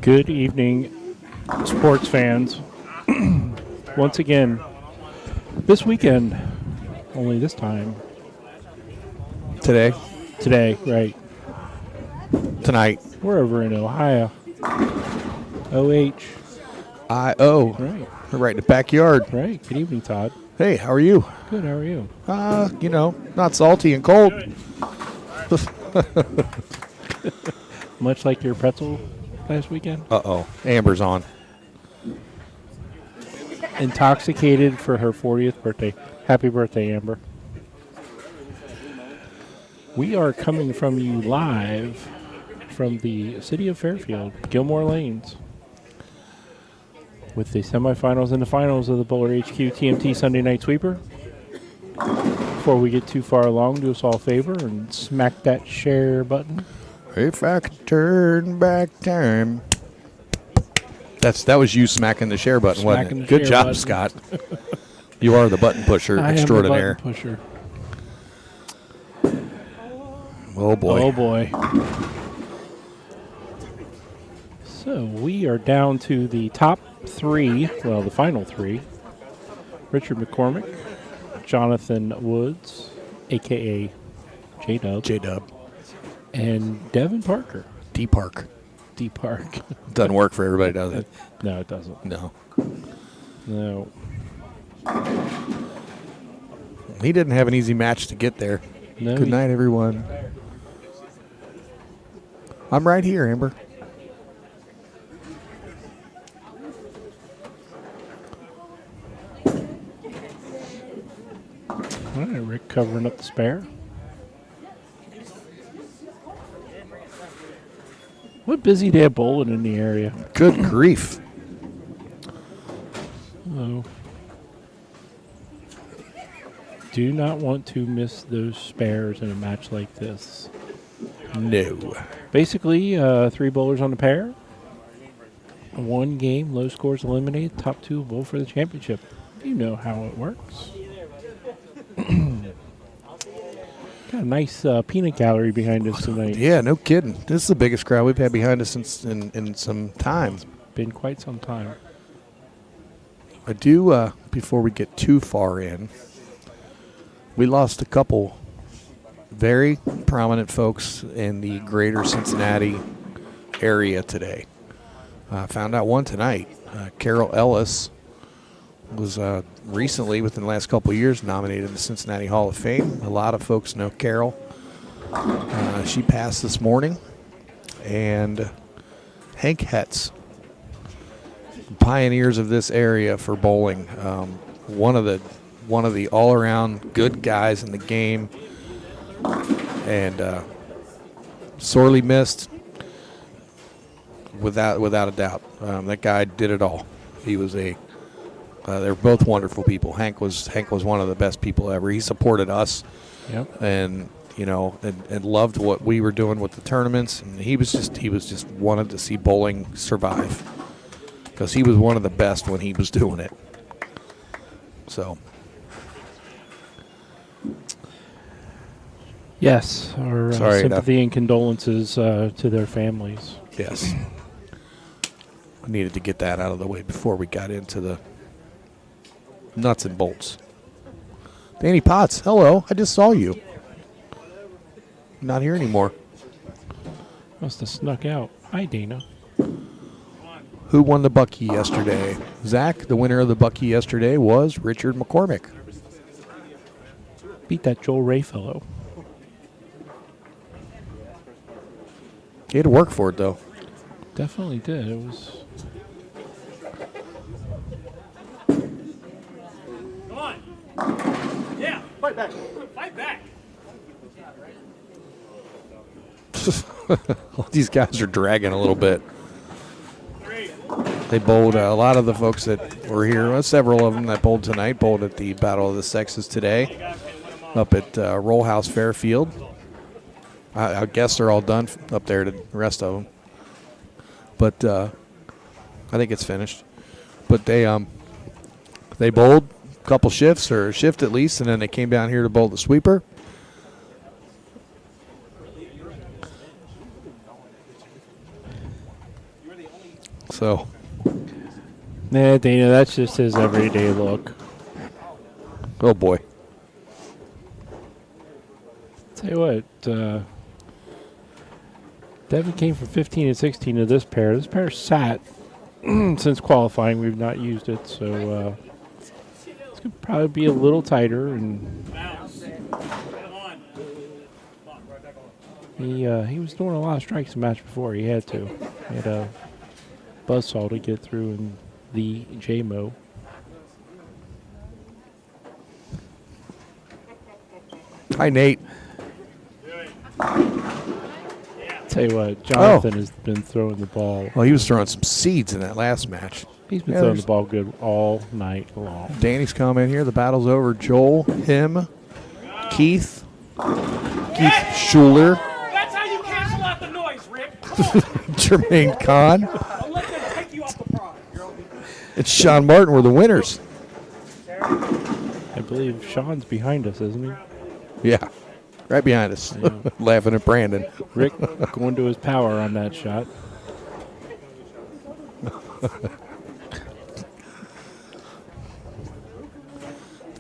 Good evening, sports fans. Once again, this weekend, only this time. Today, Right. tonight, We're over in Ohio. OH. I-O, Right. right in the backyard. Right. Good evening, Todd. Hey, how are you? Good. How are you? Not salty and cold. Much like your pretzel last weekend. Uh-oh, Amber's on. Intoxicated for her 40th birthday. Happy birthday, Amber. We are coming from you live from the city of Fairfield, Gilmore Lanes, with the semifinals and the finals of the BowlerHQ TMT Sunday Night Sweeper. Before we get too far along, do us all a favor and smack that share button. If I could turn back time. That was you smacking the share button, Smacking wasn't it? the Good share job, button. Scott. You are the button pusher I extraordinaire. am the button pusher. Oh, boy. Oh, boy. So we are down to the top three, well, the final three. Richard McCormick, Jonathan Woods, a.k.a. J-Dub, J-Dub. and Devin Parker. D-Park. D-Park. Doesn't work for everybody, does it? No, it doesn't. No. No. He didn't have an easy match to get there. No. Good night, everyone. I'm right here, Amber. All right, Rick covering up the spare. What busy day of bowling in the area. Good grief. Oh. Do not want to miss those spares in a match like this. No. Basically, 3 bowlers on the pair. 1 game, low scores eliminated. Top 2 bowl for the championship. You know how it works. Got a nice peanut gallery behind us tonight. Yeah, no kidding. This is the biggest crowd we've had behind us in some time. Been quite some time. I do, before we get too far in, we lost a couple very prominent folks in the greater Cincinnati area today. Found out one tonight. Carol Ellis was recently, within the last couple of years, nominated in the Cincinnati Hall of Fame. A lot of folks know Carol. She passed this morning. And Hank Hetz, pioneers of this area for bowling, one of the all-around good guys in the game, and sorely missed, without a doubt. That guy did it all. He was they're both wonderful people. Hank was one of the best people ever. He supported us, Yep. and and loved what we were doing with the tournaments. And he was just wanted to see bowling survive, because he was one of the best when he was doing it. So, Yes, our Sorry, sympathy and condolences to their families. yes, I needed to get that out of the way before we got into the nuts and bolts. Danny Potts, hello. I just saw you. Not here anymore. Must have snuck out. Hi, Dana. Who won the Bucky yesterday? Zach, the winner of the Bucky yesterday was Richard McCormick. Beat that Joel Ray fellow. He had to work for it, though. Definitely did. It was. Come on. Yeah. Fight back. Fight back. All these guys are dragging a little bit. They bowled, a lot of the folks that were here, several of them that bowled tonight, bowled at the Battle of the Sexes today up at Roll House Fairfield. I guess they're all done up there, the rest of them. But I think it's finished. But they bowled a couple shifts, or a shift at least, and then they came down here to bowl the sweeper. So, Nah, Dana, that's just his everyday look. oh boy. Tell you what, Devin came from 15 and 16 to this pair. This pair sat since qualifying. We've not used it, so it's going to probably be a little tighter. And he was doing a lot of strikes in the match before. He had to. He had a buzzsaw to get through in the JMO. Hi, Nate. Tell you what, Jonathan has been throwing the ball. Well, he was throwing some seeds in that last match. He's been throwing the ball good all night long. Danny's comment here. The battle's over. Joel, him, Keith Schuler, That's how you cancel out the noise, Rick. Jermaine Kahn, Don't let them take you off the prize. and Sean Martin were the winners. I believe Sean's behind us, isn't he? Yeah, right behind us, laughing at Brandon. Rick going to his power on that shot.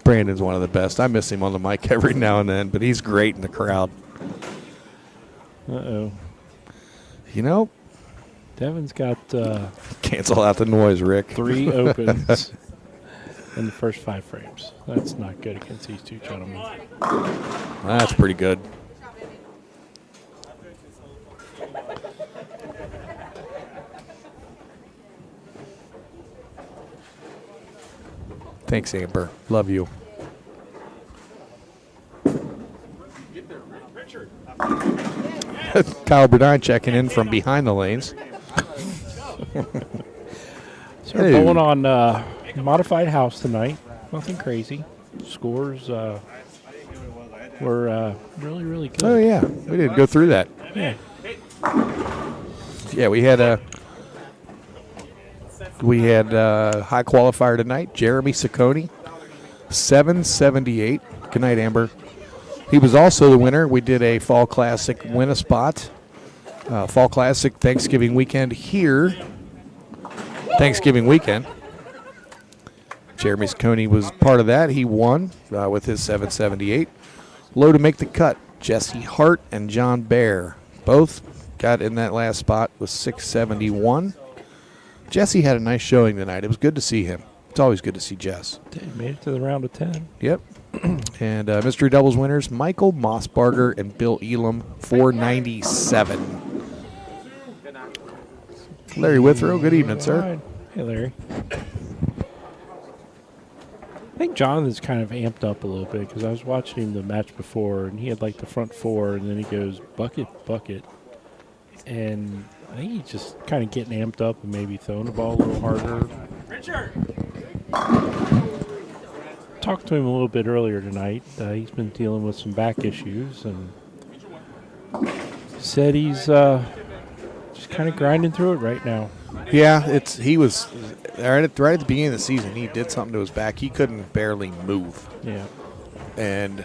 Brandon's one of the best. I miss him on the mic every now and then, but he's great in the crowd. Uh-oh. You know, Devin's got cancel out the noise, Rick. 3 opens in the first 5 frames. That's not good against these two gentlemen. That's pretty good. Thanks, Amber. Love you. Kyle Burdine checking in from behind the lanes. So we're going on modified house tonight. Nothing crazy. Scores were really, really good. Oh, yeah. We didn't go through that. Yeah. Yeah, we had a high qualifier tonight. Jeremy Ciccone, 778. Good night, Amber. He was also the winner. We did a Fall Classic win a spot. Fall Classic Thanksgiving weekend here. Thanksgiving weekend. Jeremy Ciccone was part of that. He won with his 778. Low to make the cut, Jesse Hart and John Bear. Both got in that last spot with 671. Jesse had a nice showing tonight. It was good to see him. It's always good to see Jess. Made it to the round of 10. Yep. And mystery doubles winners, Michael Mossbarger and Bill Elam, 497. Larry Withrow, good evening, sir. All right. Hey, Larry. I think Jonathan's kind of amped up a little bit because I was watching him the match before, and he had like the front 4, and then he goes bucket, bucket. And I think he's just kind of getting amped up and maybe throwing the ball a little harder. Richard. Talked to him a little bit earlier tonight. He's been dealing with some back issues, and said he's just kind of grinding through it right now. Yeah, he was right at the beginning of the season. He did something to his back. He couldn't barely move. Yeah. And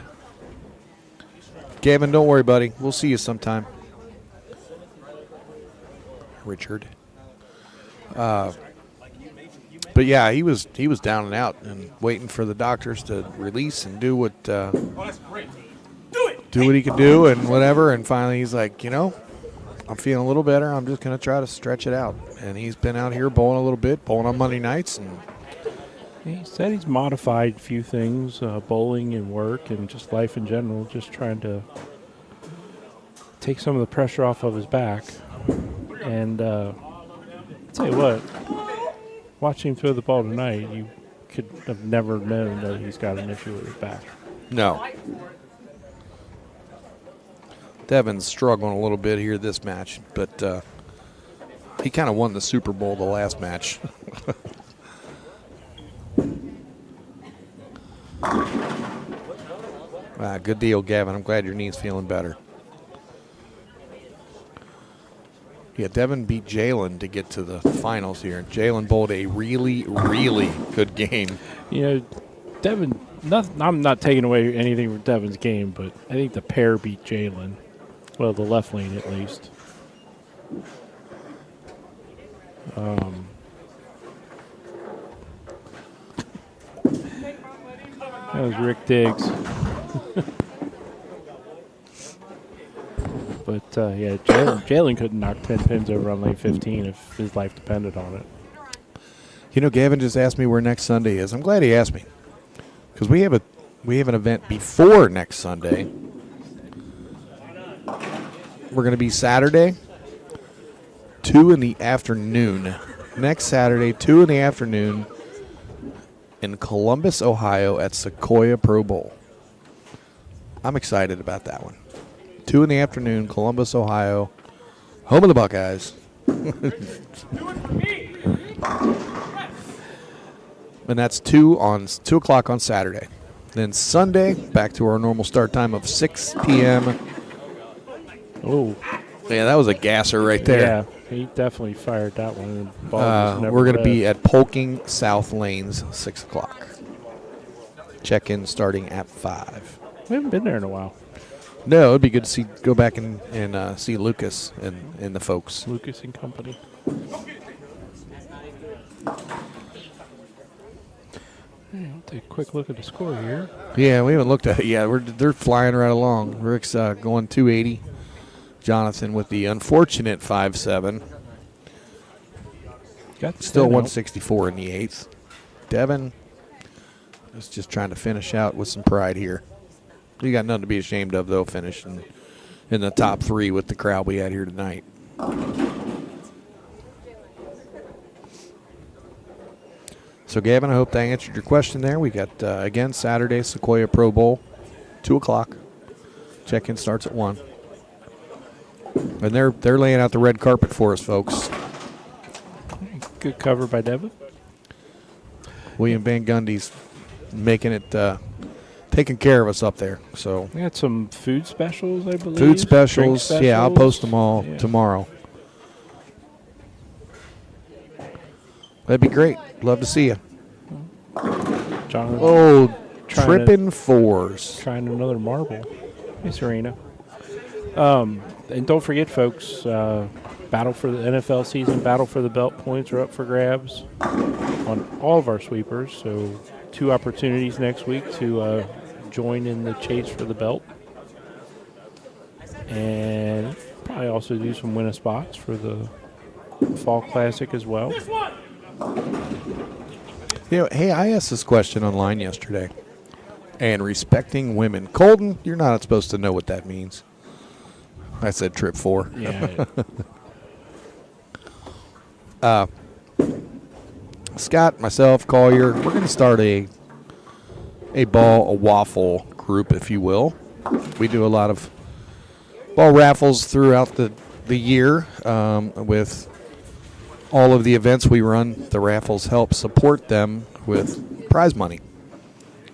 Gavin, don't worry, buddy. We'll see you sometime. Richard. But yeah, he was down and out and waiting for the doctors to release and do what he could do and whatever. And finally, he's like, I'm feeling a little better. I'm just going to try to stretch it out. And he's been out here bowling a little bit, bowling on Monday nights. And he said he's modified a few things, bowling and work and just life in general, just trying to take some of the pressure off of his back. And I'll tell you what, watching him throw the ball tonight, you could have never known that he's got an issue with his back. no. Devin's struggling a little bit here this match, but he kind of won the Super Bowl the last match. Good deal, Gavin. I'm glad your knee's feeling better. Yeah, Devin beat Jalen to get to the finals here. Jalen bowled a really, really good game. Devin, I'm not taking away anything from Devin's game, but I think the pair beat Jalen. Well, the left lane at least. That was Rick Diggs. But, yeah, Jalen couldn't knock 10 pins over on lane 15 if his life depended on it. You know, Gavin just asked me where next Sunday is. I'm glad he asked me because we have an event before next Sunday. We're going to be Saturday, 2 in the afternoon. Next Saturday, 2 in the afternoon in Columbus, Ohio at Sequoia Pro Bowl. I'm excited about that one. 2 in the afternoon, Columbus, Ohio, home of the Buckeyes. And that's 2 o'clock on Saturday. Then Sunday, back to our normal start time of 6 p.m. Oh. Yeah, that was a gasser right there. Yeah, he definitely fired that one. The ball was never We're going to be red. at Polking South Lanes, 6 o'clock. Check-in starting at 5. We haven't been there in a while. No, it'd be good to go back and see Lucas and the folks. Lucas and company. I'll take a quick look at the score here. Yeah, we haven't looked at it yet. They're flying right along. Rick's going 280. Jonathan with the unfortunate 5-7. Still 164 in the 8th. Devin is just trying to finish out with some pride here. You got nothing to be ashamed of, though, finishing in the top 3 with the crowd we had here tonight. So, Gavin, I hope that answered your question there. We got, again, Saturday, Sequoia Pro Bowl, 2 o'clock. Check-in starts at 1. And they're laying out the red carpet for us, folks. Good cover by Devin. William Van Gundy's making it, taking care of us up there. So We got some food specials, I believe. food specials. Drink Yeah, I'll post them all Yeah. tomorrow. That'd be great. Love to see you. Jonathan Oh, Trying tripping 4s. trying another marble. Hey, Serena. And don't forget, folks, battle for the NFL season, battle for the belt points are up for grabs on all of our sweepers. So 2 opportunities next week to join in the chase for the belt. And probably also do some winner spots for the Fall Classic as well. You know, hey, I asked this question online yesterday. And respecting women. Colton, you're not supposed to know what that means. I said trip 4. Yeah. Scott, myself, Collier, we're going to start a waffle group, if you will. We do a lot of ball raffles throughout the year with all of the events we run. The raffles help support them with prize money.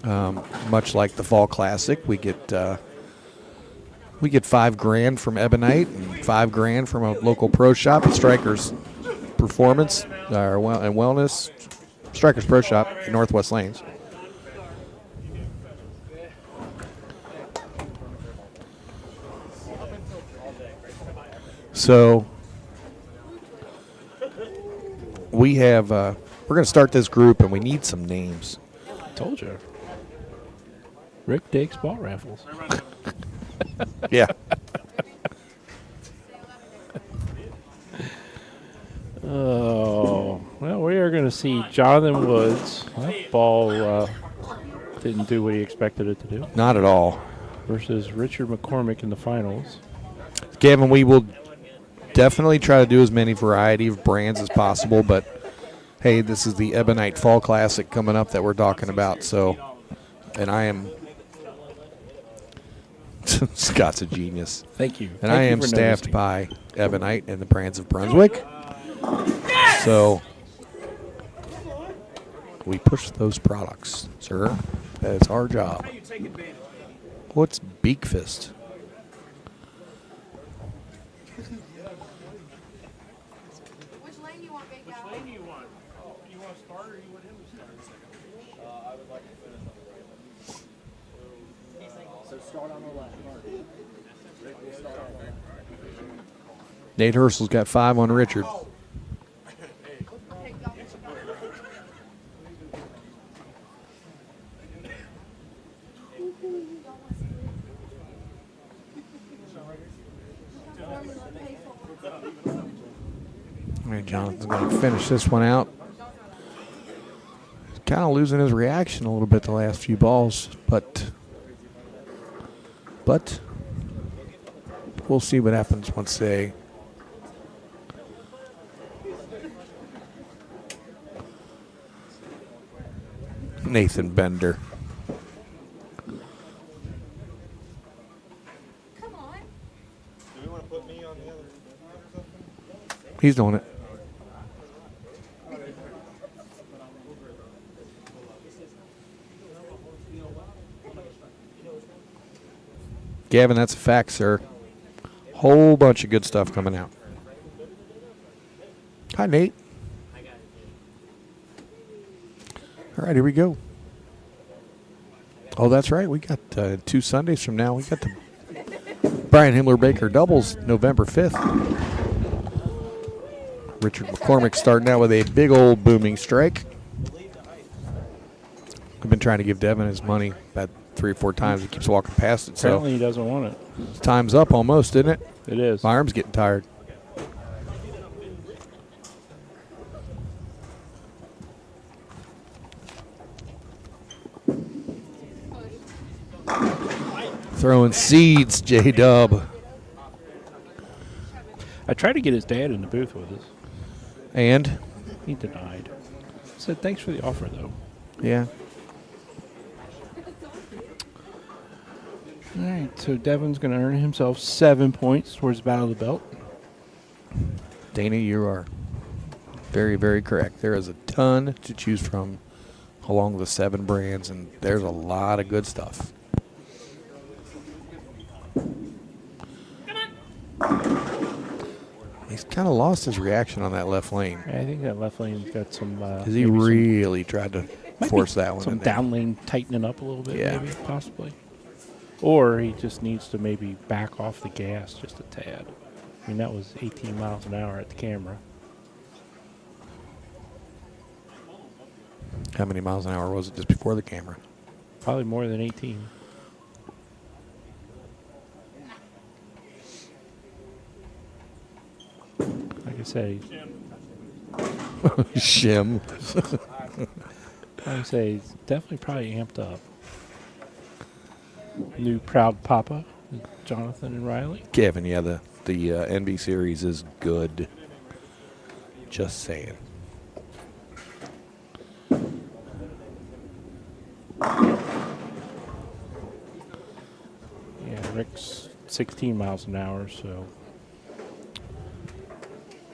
Much like the Fall Classic, we get $5,000 from Ebonite and $5,000 from a local pro shop at Strikers Performance and Wellness, Strikers Pro Shop in Northwest Lanes. So we have we're going to start this group, and we need some names. Told you. Rick Diggs ball raffles. Yeah. Oh, well, we are going to see Jonathan Woods. That ball didn't do what he expected it to do. Not at all. Versus Richard McCormick in the finals. Gavin, we will definitely try to do as many variety of brands as possible, but hey, this is the Ebonite Fall Classic coming up that we're talking about. So, and I am Scott's a genius. Thank you. And I am staffed by Ebonite and the Brands of Brunswick. So we push those products, sir. That's our job. What's Beak Fist? Which lane do you want, Big Guy? Which lane do you want? You want to start or you want him to start? I would like to finish on the right one. So start on the left. Nate Herschel's got 5 on Richard. Jonathan's going to finish this one out. Kind of losing his reaction a little bit the last few balls, but we'll see what happens once they. Nathan Bender. Come on. Do we want to put me on the other side or something? He's doing it. Gavin, that's a fact, sir. Whole bunch of good stuff coming out. Hi, Nate. All right, here we go. Oh, that's right. We got 2 Sundays from now. We got the Brian Himmler Baker doubles November 5th. Richard McCormick starting out with a big old booming strike. I've been trying to give Devin his money about 3 or 4 times. He keeps walking past it. Apparently So he doesn't want it. time's up almost, isn't it? It is. My arm's getting tired. Throwing seeds, J-Dub. I tried to get his dad in the booth with us. And? He denied. Said, thanks for the offer, though. Yeah. All right, so Devin's going to earn himself 7 points towards Battle of the Belt. Dana, you are very, very correct. There is a ton to choose from along the 7 brands, and there's a lot of good stuff. He's kind of lost his reaction on that left lane. I think that left lane's got some. Because he maybe really tried to might force be that one some in there. down lane tightening up a little bit, Yeah. maybe, possibly. Or he just needs to maybe back off the gas just a tad. I mean, that was 18 miles an hour at the camera. How many miles an hour was it just before the camera? Probably more than 18. Like I say, Shim. like I say, he's definitely probably amped up. New proud papa, Jonathan and Riley. Kevin, yeah, the NB series is good. Just saying. Yeah, Rick's 16 miles an hour, so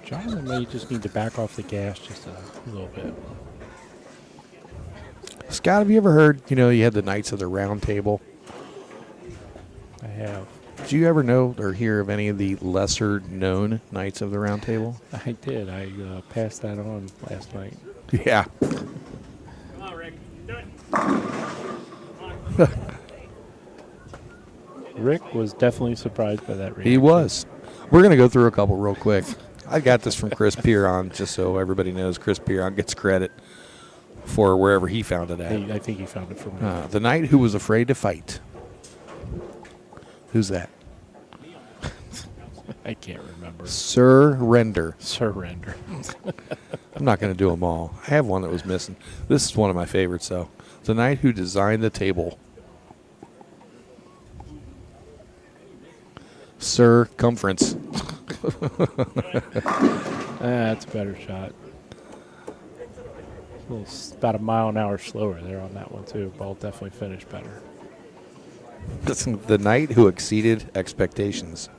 Jonathan may just need to back off the gas just a little bit. Scott, have you ever heard, you had the Knights of the Round Table? I have. Did you ever know or hear of any of the lesser known Knights of the Round Table? I did. I passed that on last night. Yeah. Come on, Rick. Do it. Rick was definitely surprised by that reaction. He was. We're going to go through a couple real quick. I got this from Chris Piron, just so everybody knows Chris Piron gets credit for wherever he found it at. I think he found it for me. The Knight Who Was Afraid to Fight. Who's that? I can't remember. Surrender. Surrender. I'm not going to do them all. I have one that was missing. This is one of my favorites, though. The Knight Who Designed the Table. Circumference. That's a better shot. About a mile an hour slower there on that one, too. Ball definitely finished better. The Knight Who Exceeded Expectations.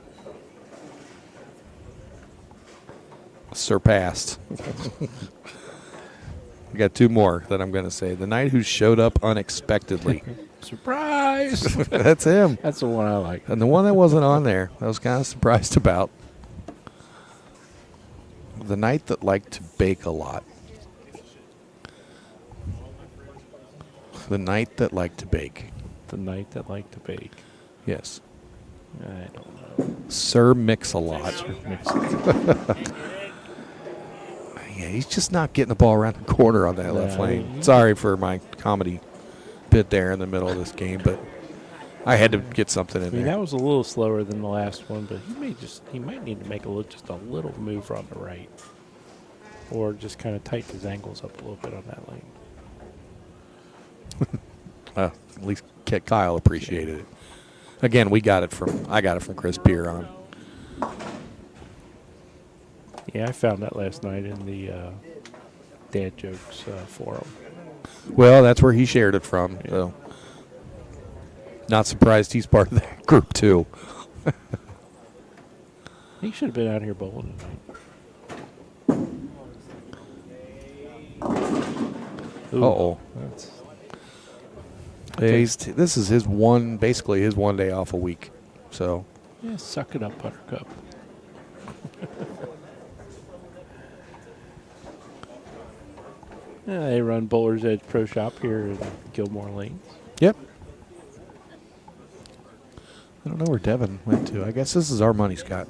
Surpassed. We got 2 more that I'm going to say. The Knight Who Showed Up Unexpectedly. Surprise! That's him. That's the one I like. And the one that wasn't on there, I was kind of surprised about. The Knight That Liked to Bake a Lot. The Knight That Liked to Bake. The Knight That Liked to Bake. Yes. I don't know. Sir Mix-a-Lot. Yeah, he's just not getting the ball around the corner on that left Yeah, lane. Sorry for my comedy bit there in the middle of this game, but I had to get something in I mean, there. that was a little slower than the last one, but he might need to make just a little move on the right. or just kind of tighten his angles up a little bit on that lane. At least Kyle appreciated it. Again, I got it from Chris Piron. Yeah, I found that last night in the Dad Jokes forum. Well, that's where he shared it from. Yeah. So, not surprised he's part of that group too. He should have been out here bowling tonight. Ooh, Uh-oh. that's- This is basically his 1 day off a week. So, Yeah, suck it up, Buttercup. Yeah, they run Bowler's Edge Pro Shop here in Gilmore Lanes. yep. I don't know where Devin went to. I guess this is our money, Scott.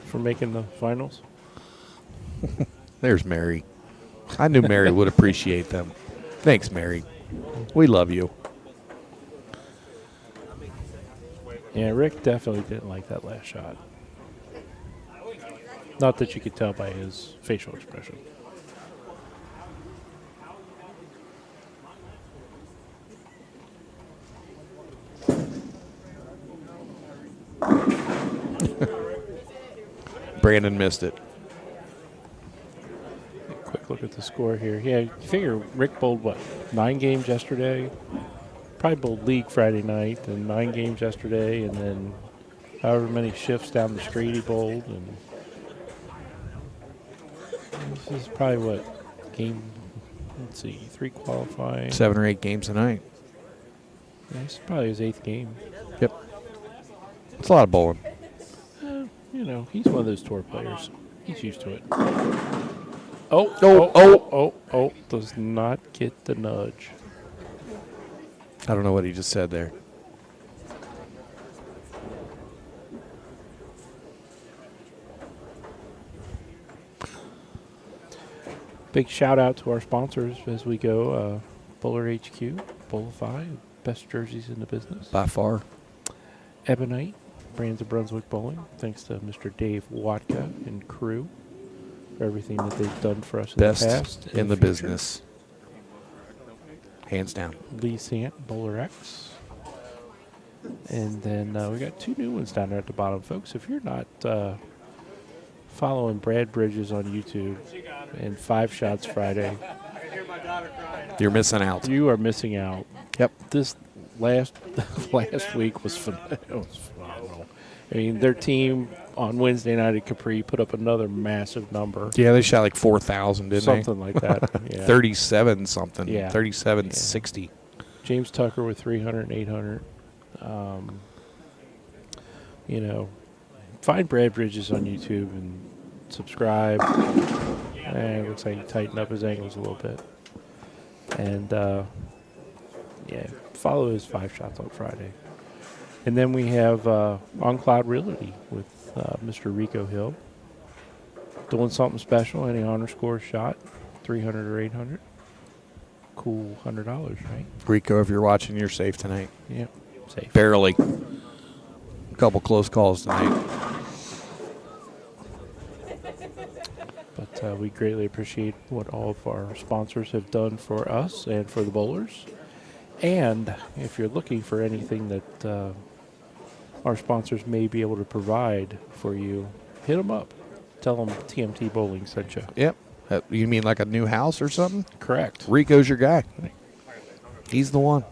For making the finals. There's Mary. I knew Mary would appreciate them. Thanks, Mary. We love you. Yeah, Rick definitely didn't like that last shot. Not that you could tell by his facial expression. Brandon missed it. Quick look at the score here. Yeah, you figure Rick bowled, what, 9 games yesterday? Probably bowled league Friday night, and 9 games yesterday, and then however many shifts down the street he bowled. And this is probably what, game, let's see, 3 qualifying. 7 or 8 games tonight. Yeah, this is probably his 8th game. Yep. It's a lot of bowling. You know, he's one of those tour players. He's used to it. Oh, does not get the nudge. I don't know what he just said there. Big shout out to our sponsors as we go. BowlerHQ, Bowlify, best jerseys in the business. By far. Ebonite, Brands of Brunswick Bowling. Thanks to Mr. Dave Watka and crew for everything that they've done for us in Best the past. in the future. business. Hands down. Lee Sant, BowlerX. And then we got 2 new ones down there at the bottom, folks. If you're not following Brad Bridges on YouTube and 5 Shots Friday, You're missing out. you are missing out. Yep. This last week was phenomenal. I mean, their team on Wednesday night at Capri put up another massive number. Yeah, they shot like 4,000, didn't Something like that. Yeah. 37 something. Yeah. 3760. James Tucker with 300 and 800. You know, find Brad Bridges on YouTube and subscribe. And it looks like he tightened up his angles a little bit. And, yeah, follow his 5 Shots on Friday. And then we have On Cloud Realty with Mr. Rico Hill. Doing something special. Any honor score shot, 300 or 800. Cool $100, right? Rico, if you're watching, you're safe tonight. Yeah, safe. Barely. A couple close calls tonight. But we greatly appreciate what all of our sponsors have done for us and for the bowlers. And if you're looking for anything that our sponsors may be able to provide for you, hit them up. Tell them TMT Bowling sent you. Yep. You mean like a new house or something? Correct. Rico's your guy. He's the one.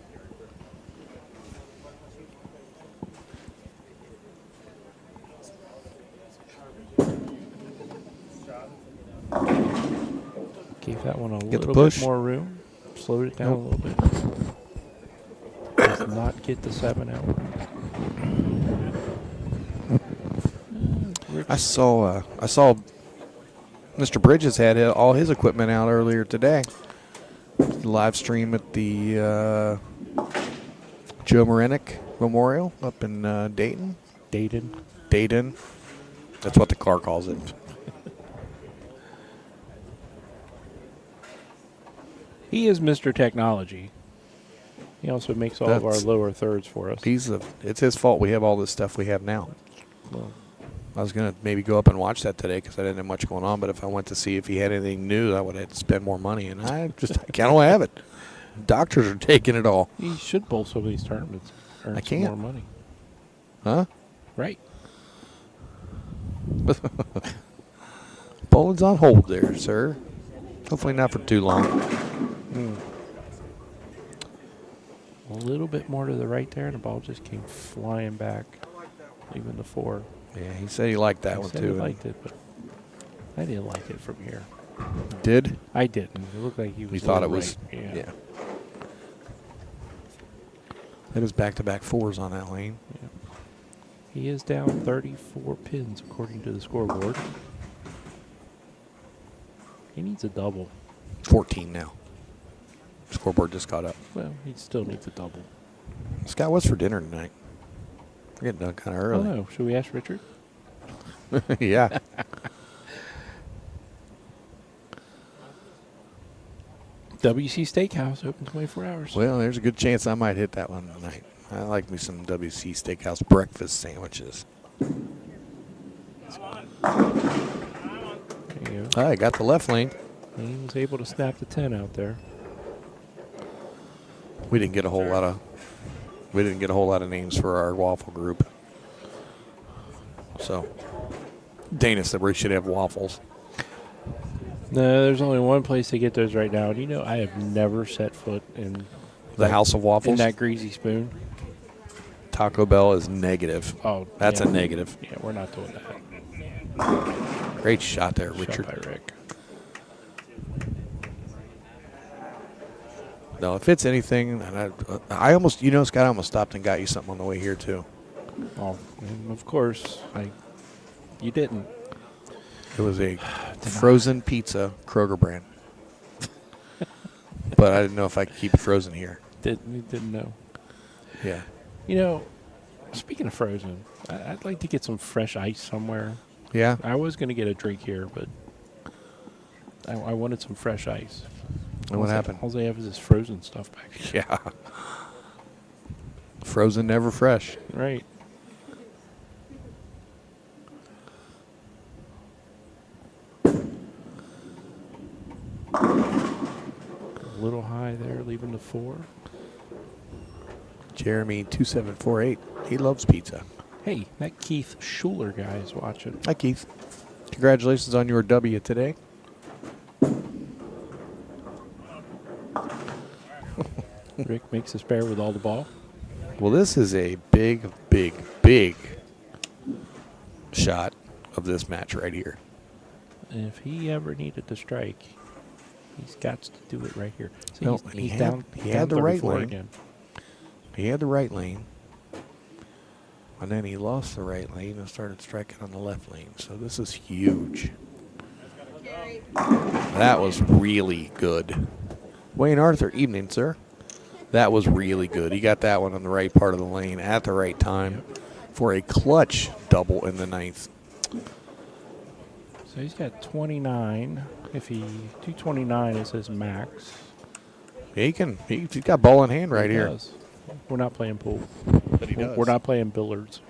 Gave that one a Get the little push. bit more room. Slowed it down a little bit. Does not get the 7 out. I saw Mr. Bridges had all his equipment out earlier today. Live stream at the Joe Marinick Memorial up in Dayton. Dayton. That's what the car calls it. He is Mr. Technology. He also makes all of our That's- lower thirds for us. It's his fault we have all this stuff we have now. Well, I was going to maybe go up and watch that today because I didn't have much going on. But if I went to see if he had anything new, I would have to spend more money. And I can't have it. Doctors are taking it all. You should bowl some of these tournaments. Earn I some can't. more money. Huh? Right. Bowling's on hold there, sir. Hopefully not for too long. A little bit more to the right there, and the ball just came flying back, leaving the 4. Yeah, he said he liked that He one said too. he liked it, but I didn't like it from here. Did? I didn't. It looked like he was. We thought it right. was. Yeah. It was back-to-back 4s on that lane. Yeah. He is down 34 pins according to the scoreboard. He needs a double. 14 now. Scoreboard just caught up. Well, he still needs a double. Scott, what's for dinner tonight? We're getting done kind of I early. don't know. Should we ask Richard? Yeah. WC Steakhouse open 24 hours. Well, there's a good chance I might hit that one tonight. I like me some WC Steakhouse breakfast sandwiches. There you go. I got the left lane. And he was able to snap the 10 out there. We didn't get a whole lot of names for our waffle group. So Dana said we should have waffles. No, there's only one place to get those right now. And you know, I have never set foot in The House of in Waffles. that greasy spoon. Taco Bell is negative. Oh, That's yeah. a negative. Yeah, we're not doing that. Great shot there, Shot Richard. by Rick. No, if it's anything, and I almost, Scott, I almost stopped and got you something on the way here too. Oh, and of course, you didn't. It was a frozen pizza, Kroger brand. But I didn't know if I could keep it frozen here. Didn't know. Yeah. You know, speaking of frozen, I'd like to get some fresh ice somewhere. Yeah. I was going to get a drink here, but I wanted some fresh ice. And what happened? All they have is this frozen stuff back here. Yeah. Frozen, never fresh. Right. A little high there, leaving the 4. Jeremy 2748. He loves pizza. Hey, that Keith Schuler guy is watching. Hi, Keith. Congratulations on your W today. Rick makes a spare with all the ball. Well, this is a big, big, big shot of this match right here. And if he ever needed to strike, he's got to do it right here. See, No, he's he down. had the right 34 lane. again. He had the right lane. And then he lost the right lane and started striking on the left lane. So this is huge. That was really good. Wayne Arthur, evening, sir. That was really good. He got that one on the right part of the lane at the right time for a clutch double in the 9th. So he's got 29. If 229 is his max. He can. He's got ball in hand right He here. does. We're not playing pool. But he does. We're not playing billiards.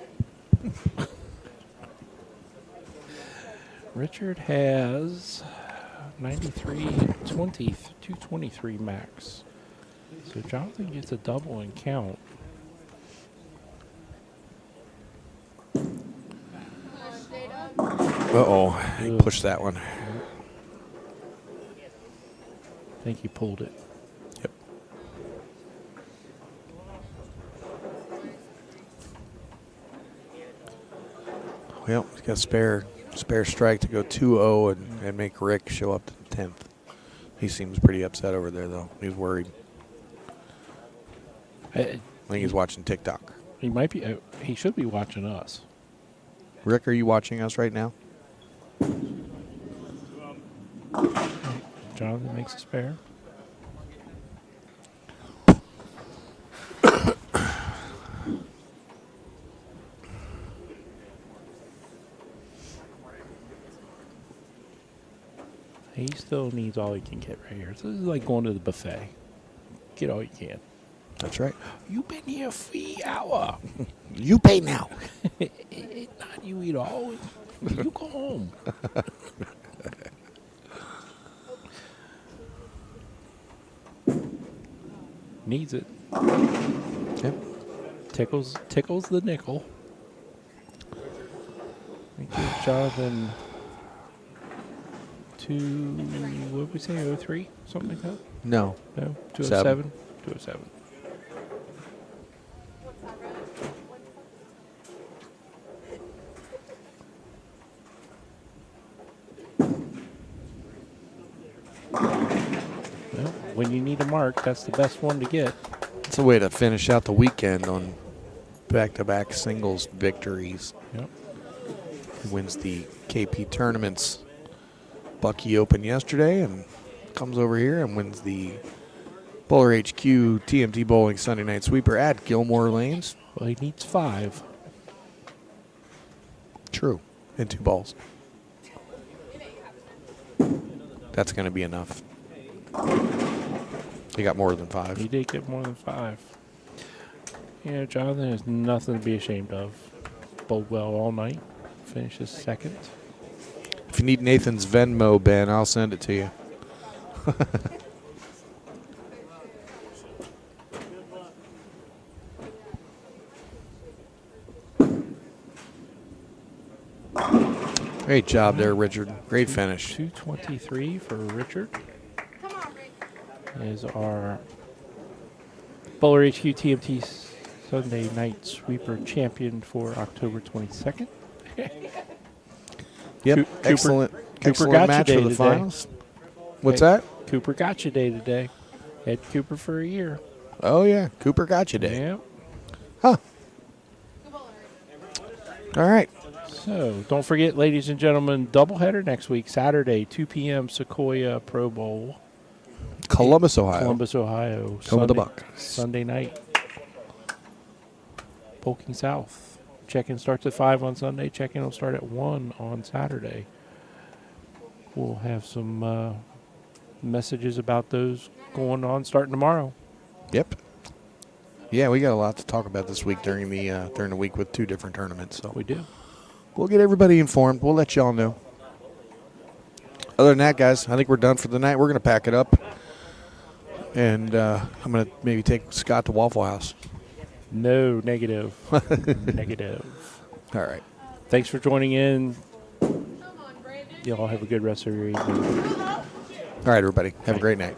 Richard has 93, 20, 223 max. So Jonathan gets a double and count. Uh-oh. He Ugh. pushed that one. I think he pulled it. Yep. Well, he's got a spare strike to go 2-0 and make Rick show up to the 10th. He seems pretty upset over there, though. He's worried. I think he's watching TikTok. He might be. He should be watching us. Rick, are you watching us right now? Jonathan makes a spare. He still needs all he can get right here. So this is like going to the buffet. Get all you can. That's right. You been here for an hour. You pay now. Not you eat all. You go home. Needs it. Yep. Tickles the nickel. We give Jonathan what did we say, 03? Something like that? No. No? 207? 207. Well, when you need a mark, that's the best one to get. It's a way to finish out the weekend on back-to-back singles victories. Yep. He wins the KP tournaments Bucky Open yesterday and comes over here and wins the BowlerHQ TMT Bowling Sunday Night Sweeper at Gilmore Lanes. Well, he needs 5. True. And 2 balls. That's going to be enough. He got more than 5. He did get more than 5. Yeah, Jonathan has nothing to be ashamed of. Bowled well all night. Finishes second. If you need Nathan's Venmo, Ben, I'll send it to you. Great job there, Richard. Great finish. 223 for Richard Come on, Rick. is our BowlerHQ TMT Sunday Night Sweeper champion for October 22nd. Yep, Cooper- excellent, Cooper excellent got you match day for the today. finals. What's Hey. that? Cooper got you day today. Had Cooper for a year. Oh, yeah, Cooper got you day. Yep. Huh, Good bowler. all right. So, don't forget, ladies and gentlemen, doubleheader next week, Saturday, 2 p.m., Sequoia Pro Bowl, Columbus, Ohio. Columbus, Ohio. Home of the Sunday- Bucks. Sunday night. Polking South. Check-in starts at 5 on Sunday. Check-in will start at 1 on Saturday. We'll have some messages about those going on starting tomorrow. Yep. Yeah, we got a lot to talk about this week during the week with 2 different tournaments. So We do. we'll get everybody informed. We'll let y'all know. Other than that, guys, I think we're done for the night. We're going to pack it up. And I'm going to maybe take Scott to Waffle House. No, negative. Negative. All right. Thanks for joining in. Come on, Brandon. Y'all have a good rest of your evening. All right, everybody. Have a great night.